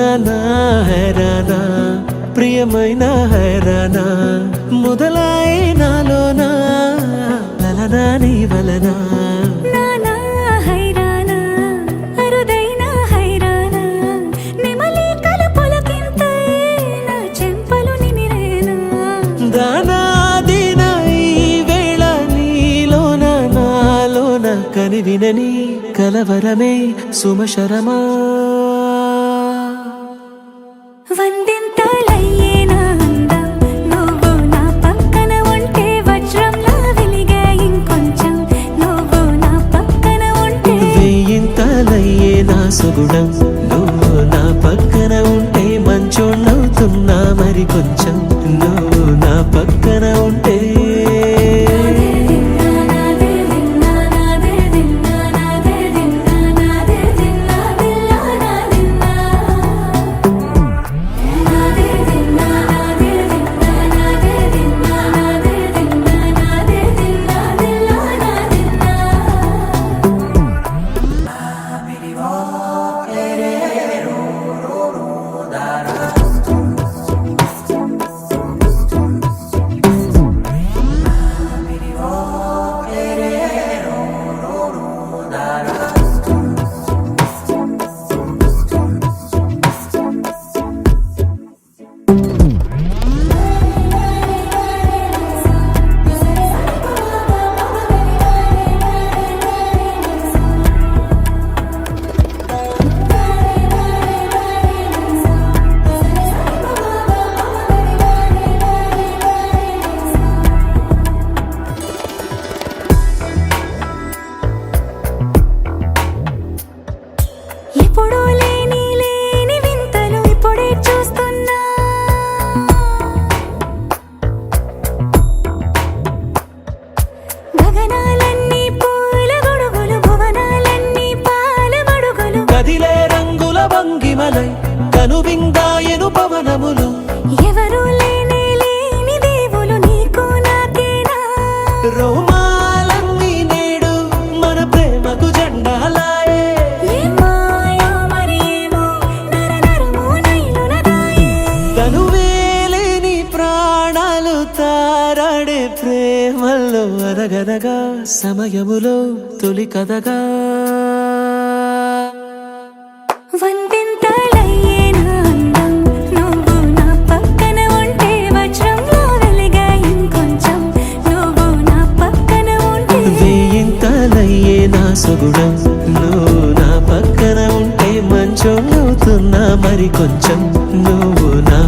హైరానా హైరానా ప్రియమైన హైరానా మొదలై నాలోనా లలనా నీ వలనా నానా హైరానా అరుదైన హైరానా నెమలి కలుపులకింతై నా చెంపలు నిమిరేనా దానాదిన ఈ వేళ నీలోన నాలోన కనివినని కలవరమే సుమశరమా వందింతలయ్యేనా అందం నువ్వు నా పక్కన ఉంటే వజ్రంలా వెలిగే ఇంకొంచెం నువ్వు నా పక్కన ఉంటే వేయింతలయ్యే నా సుగుణం నువ్వు నా పక్కన ఉంటే మంచోళ్ళవుతున్నా మరి కొంచెం నువ్వు నా పక్కన ఉంటే ఎప్పుడూ లేని వింతలు ఇప్పుడే చూస్తున్నా గగనాలన్నీ పూల గొడుగులు భువనాలన్నీ పాల మడుగులు కదిలే రంగుల భంగిమలై కనువిందాయను పవనములు ఎవరూ లేని దేవులు నీకు నాకేనా రోమాలన్నీ నేడు మన ప్రేమకు జెండాలాయే ఏమాయో మరి ఏమో నరనరమో నైలున దాయే తనువేలేని ప్రాణాలు తారాడే ప్రేమల్లో అరగనగా సమయములో తొలి కథగా వందింతలయ్యేనా అందం నువ్వు నా పక్కన ఉంటే వజ్రంలా వెలిగే ఇంకొంచెం నువ్వు నా పక్కన ఉంటే వేయింతలయ్యే నా సుగుణం నువ్వు నా పక్కన ఉంటే మంచోళ్ళవుతున్నా మరి కొంచెం నువ్వు నా